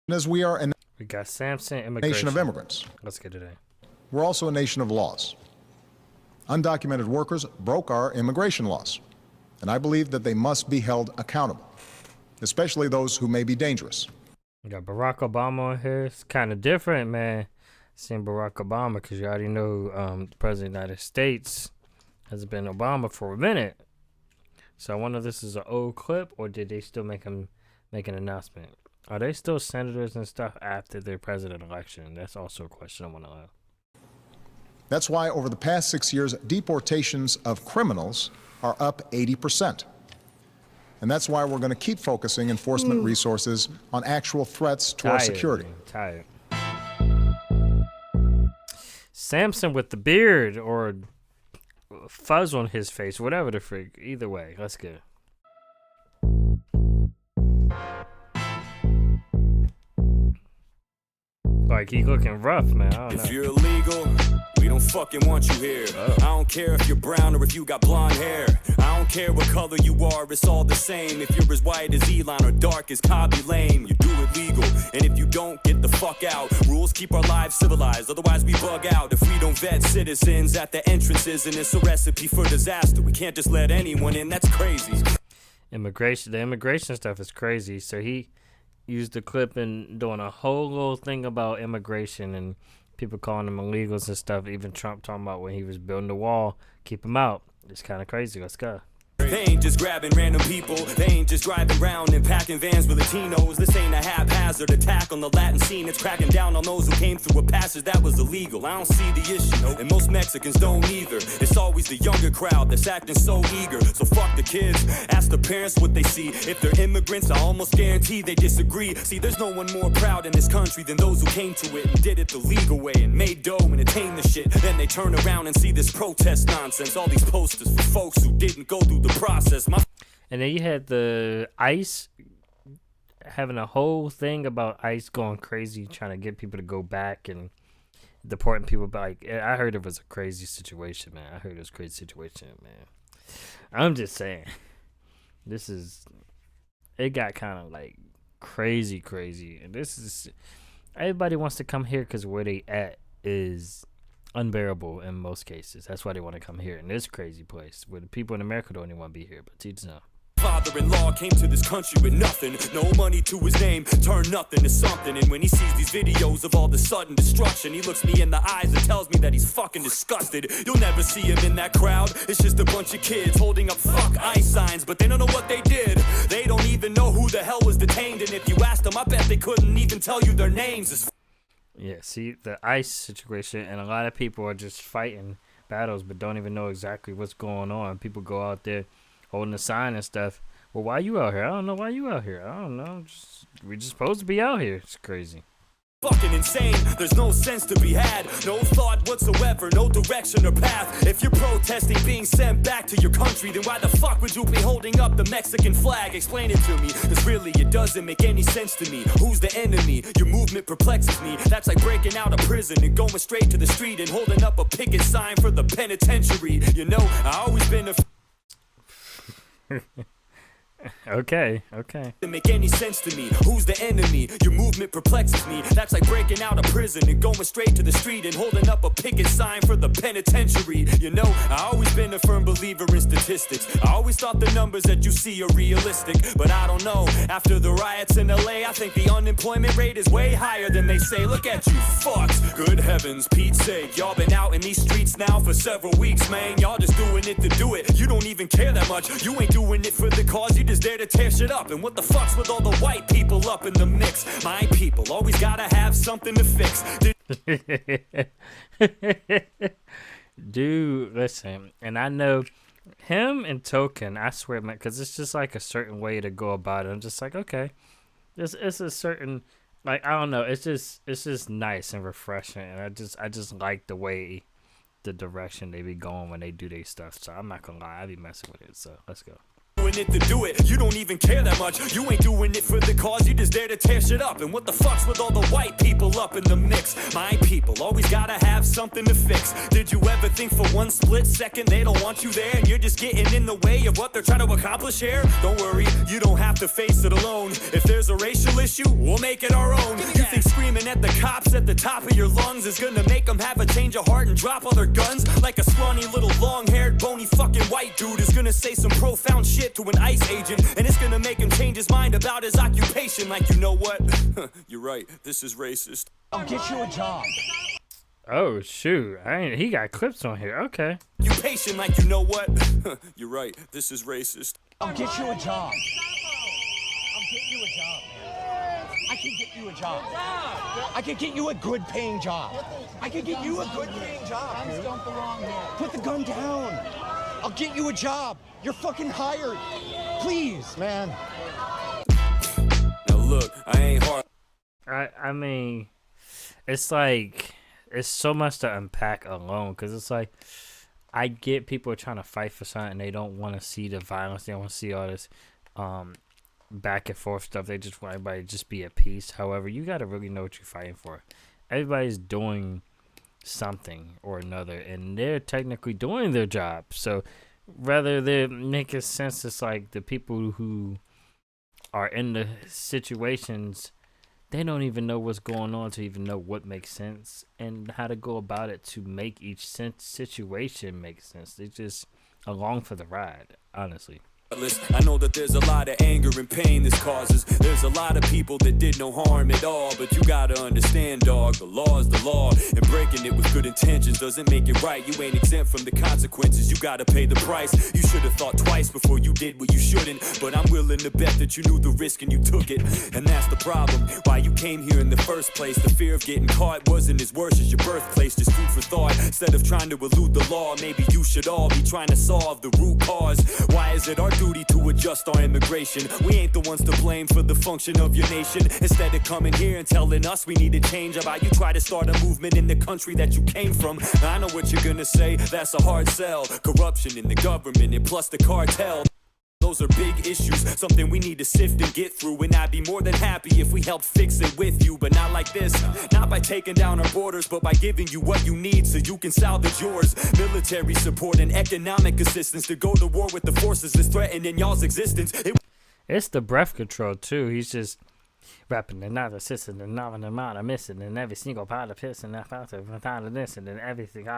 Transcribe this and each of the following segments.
as we are a We got Samson, nation immigration. of immigrants, Let's get today. we're also a nation of laws. Undocumented workers broke our immigration laws, and I believe that they must be held accountable, especially those who may be dangerous. We got Barack Obama on here. It's kind of different, man. Seeing Barack Obama, because you already know the President of the United States has been Obama for a minute. So I wonder if this is an old clip, or did they still make an announcement? Are they still senators and stuff after their president election? That's also a question I want to know. That's why over the past 6 years, deportations of criminals are up 80%. And that's why we're going to keep focusing enforcement resources on actual threats to our security. Man, tired. Samson with the beard or fuzz on his face, whatever the freak. Either way, let's go. Like, he looking rough, man. I don't know. If you're illegal, we don't fucking want you here. I don't care if you're brown or if you got blonde hair. I don't care what color you are, it's all the same. If you're as white as Elon or dark as Cobby Lame, you do it legal. And if you don't, get the fuck out. Rules keep our lives civilized, otherwise we bug out. If we don't vet citizens at the entrances, and it's a recipe for disaster. We can't just let anyone in, that's crazy. The immigration stuff is crazy. So he used the clip and doing a whole little thing about immigration and people calling them illegals and stuff. Even Trump talking about when he was building the wall, keep them out. It's kind of crazy. Let's go. They ain't just grabbing random people. They ain't just driving around and packing vans with Latinos. This ain't a haphazard attack on the Latin scene. It's cracking down on those who came through a passage that was illegal. I don't see the issue, and most Mexicans don't either. It's always the younger crowd that's acting so eager. So fuck the kids, ask the parents what they see. If they're immigrants, I almost guarantee they disagree. See, there's no one more proud in this country than those who came to it and did it the legal way and made dough and attained the shit. Then they turn around and see this protest nonsense. All these posters for folks who didn't go through the process. And then you had the ICE having a whole thing about ICE going crazy, trying to get people to go back and deporting people back. I heard it was a crazy situation, man. Man. I'm just saying, it got kind of like crazy. And everybody wants to come here because where they at is unbearable in most cases. That's why they want to come here in this crazy place where the people in America don't even want to be here. But teach them. Father-in-law came to this country with nothing, no money to his name, turned nothing to something. And when he sees these videos of all the sudden destruction, he looks me in the eyes and tells me that he's fucking disgusted. You'll never see him in that crowd. It's just a bunch of kids holding up fuck ICE signs, but they don't know what they did. They don't even know who the hell was detained, and if you asked them, I bet they couldn't even tell you their names. Yeah, see, the ICE situation, and a lot of people are just fighting battles but don't even know exactly what's going on. People go out there holding a sign and stuff. Well, why you out here? I don't know why you out here. I don't know. We're just supposed to be out here. It's crazy. Fucking insane, there's no sense to be had, no thought whatsoever, no direction or path. If you're protesting being sent back to your country, then why the fuck would you be holding up the Mexican flag? Explain it to me, cause really it doesn't make any sense to me. Who's the enemy? Your movement perplexes me. That's like breaking out of prison and going straight to the street and holding up a picket sign for the penitentiary. You know, I always been a Okay. Doesn't make any sense to me. Who's the enemy? Your movement perplexes me. That's like breaking out of prison and going straight to the street and holding up a picket sign for the penitentiary. You know, I always been a firm believer in statistics. I always thought the numbers that you see are realistic, but I don't know. After the riots in LA, I think the unemployment rate is way higher than they say. Look at you fucks. Good heavens, Pete's sake. Y'all been out in these streets now for several weeks, man. Y'all just doing it to do it. You don't even care that much. You ain't doing it for the cause. You just there to tear shit up. And what the fuck's with all the white people up in the mix? My people always gotta have something to fix. Dude, listen, and I know him and Token, I swear, man, because it's just like a certain way to go about it. I'm just like, okay, it's a certain, like, I don't know, it's just nice and refreshing, and I just like the way, the direction they be going when they do their stuff. So I'm not gonna lie, I be messing with it. So let's go. doing it to do it. You don't even care that much. You ain't doing it for the cause, you just there to tear shit up. And what the fuck's with all the white people up in the mix? My people always gotta have something to fix. Did you ever think for one split second they don't want you there, and you're just getting in the way of what they're trying to accomplish here? Don't worry, you don't have to face it alone. If there's a racial issue, we'll make it our own. You think screaming at the cops at the top of your lungs is gonna make them have a change of heart and drop all their guns? Like a scrawny little long-haired bony fucking white dude is gonna say some profound shit to an ICE agent, and it's gonna make him change his mind about his occupation. Like, you know what? You're right, this is racist. I'll get you a job. Oh shoot! He got clips on here. Okay. You patient, like, you know what? You're right, this is racist. I'll get you a job. I'll get you a job, man. I can get you a job. I can get you a good paying job. I can get you a good paying job. Guns don't belong here. Put the gun down. I'll get you a job. You're fucking hired. Please, man. Now look, I ain't hard. I mean, it's like, it's so much to unpack alone, because it's like, I get people are trying to fight for something, they don't want to see the violence, they don't want to see all this back and forth stuff, they just want everybody to just be at peace. However, you got to really know what you're fighting for. Everybody's doing something or another, and they're technically doing their job, so rather they make a sense, it's like the people who are in the situations, they don't even know what's going on to even know what makes sense and how to go about it to make each situation make sense. They just along for the ride, honestly. I know that there's a lot of anger and pain this causes. There's a lot of people that did no harm at all, but you gotta understand, dog, the law is the law, and breaking it with good intentions doesn't make it right. You ain't exempt from the consequences, you gotta pay the price. You should have thought twice before you did what you shouldn't, but I'm willing to bet that you knew the risk and you took it. And that's the problem, why you came here in the first place. The fear of getting caught wasn't as worse as your birthplace. Just food for thought, instead of trying to elude the law, maybe you should all be trying to solve the root cause. Why is it our duty to adjust our immigration? We ain't the ones to blame for the function of your nation. Instead of coming here and telling us we need to change, how about you try to start a movement in the country that you came from? I know what you're gonna say, that's a hard sell. Corruption in the government and plus the cartel, those are big issues, something we need to sift and get through. And I'd be more than happy if we helped fix it with you, but not like this. Not by taking down our borders, but by giving you what you need so you can salvage yours. Military support and economic assistance to go to war with the forces that's threatening y'all's existence. It's the breath control too. He's just rapping another system, and not an amount of missing, and every single part of piss, and that part of this, and then everything.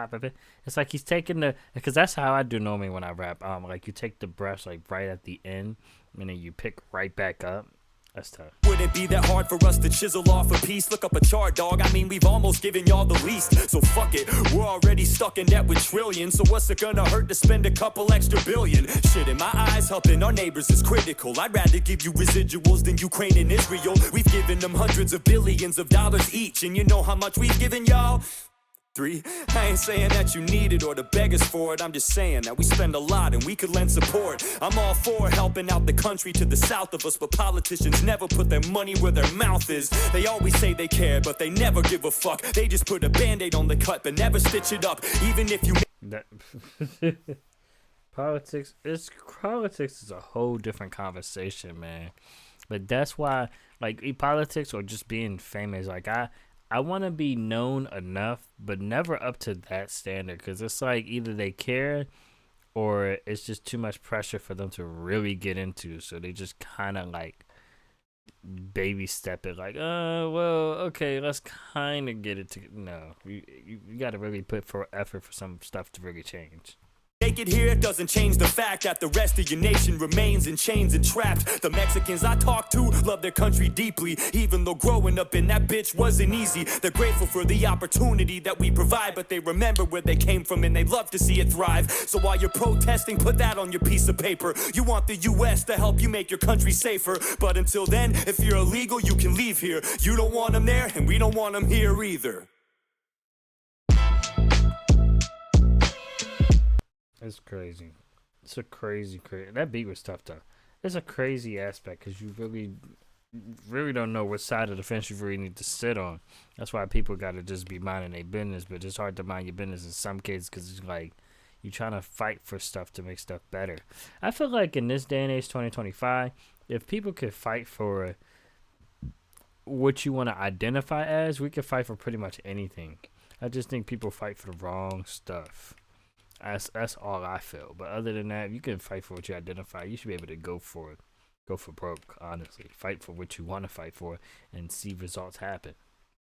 It's like he's taking the, because that's how I do normally when I rap. Like you take the breaths like right at the end, and then you pick right back up. That's tough. Would it be that hard for us to chisel off a piece? Look up a chart, dog. I mean, we've almost given y'all the least. So fuck it, we're already stuck in debt with trillions. So what's it gonna hurt to spend a couple extra billion? Shit, in my eyes, helping our neighbors is critical. I'd rather give you residuals than Ukraine and Israel. We've given them hundreds of billions of dollars each. And you know how much we've given y'all? 3. I ain't saying that you need it or to beg us for it. I'm just saying that we spend a lot and we could lend support. I'm all for helping out the country to the south of us, but politicians never put their money where their mouth is. They always say they care, but they never give a fuck. They just put a band-aid on the cut, but never stitch it up. Even if you... Politics is a whole different conversation, man. But that's why, like, politics or just being famous, like, I want to be known enough, but never up to that standard, because it's like either they care or it's just too much pressure for them to really get into, so they just kind of like baby step it, like, well, okay, let's kind of get it to. No, you got to really put for effort for some stuff to really change. Make it here, it doesn't change the fact that the rest of your nation remains in chains and trapped. The Mexicans I talk to love their country deeply, even though growing up in that bitch wasn't easy. They're grateful for the opportunity that we provide, but they remember where they came from and they love to see it thrive. So while you're protesting, put that on your piece of paper. You want the U.S. to help you make your country safer, but until then, if you're illegal, you can leave here. You don't want them there, and we don't want them here either. It's crazy. It's a crazy. That beat was tough though. It's a crazy aspect because you really don't know what side of the fence you really need to sit on. That's why people got to just be minding their business. But it's hard to mind your business in some cases because it's like You trying to fight for stuff to make stuff better. I feel like in this day and age, 2025, if people could fight for what you want to identify as, we could fight for pretty much anything. I just think people fight for the wrong stuff. That's all I feel. But other than that, if you can fight for what you identify, you should be able to go for it. Go for broke, honestly. Fight for what you want to fight for and see results happen.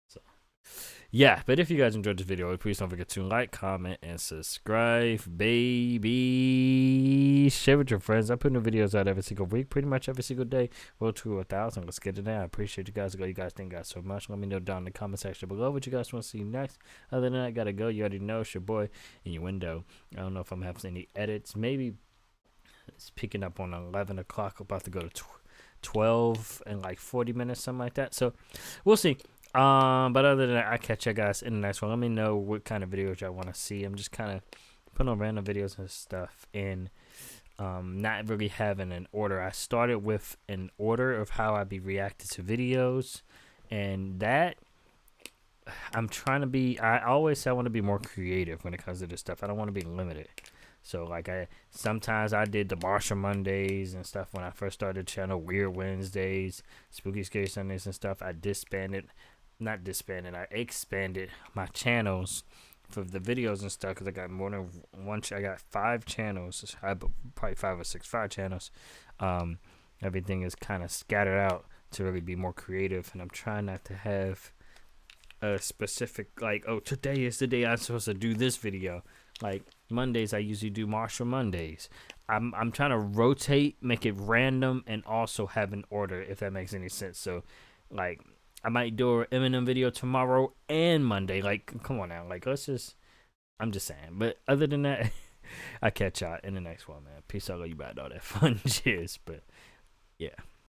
So, yeah. But if you guys enjoyed this video, please don't forget to like, comment, and subscribe, baby. Share with your friends. I put new videos out every single week, pretty much every single day. Road to 1,000. Let's get it now. I appreciate you guys. You guys, thank you guys so much. Let me know down in the comment section below what you guys want to see next. Other than that, I gotta go. You already know it's your boy Innuendo. I don't know if I'm having any edits. Maybe it's picking up on 11 o'clock. About to go to 12 in like 40 minutes, something like that. So we'll see. But other than that, I'll catch you guys in the next one. Let me know what kind of videos y'all want to see. I'm just kind of putting on random videos and stuff and not really having an order. I started with an order of how I be reacting to videos, and that I'm trying to be. I always say I want to be more creative when it comes to this stuff. I don't want to be limited. So like sometimes I did the Marshall Mondays and stuff when I first started the channel, Weird Wednesdays, Spooky Scary Sundays and stuff. I I expanded my channels for the videos and stuff because I got more than one. I got 5 channels. I have probably 5 or 6 channels. Everything is kind of scattered out to really be more creative, and I'm trying not to have a specific like, oh, today is the day I'm supposed to do this video. Like Mondays, I usually do Marshall Mondays. I'm trying to rotate, make it random, and also have an order, if that makes any sense. So, like, I might do an Eminem video tomorrow and Monday. Like, come on now. Like, I'm just saying. But other than that, I catch y'all in the next one, man. Peace out, love you, bad, all that fun. Cheers. But, yeah.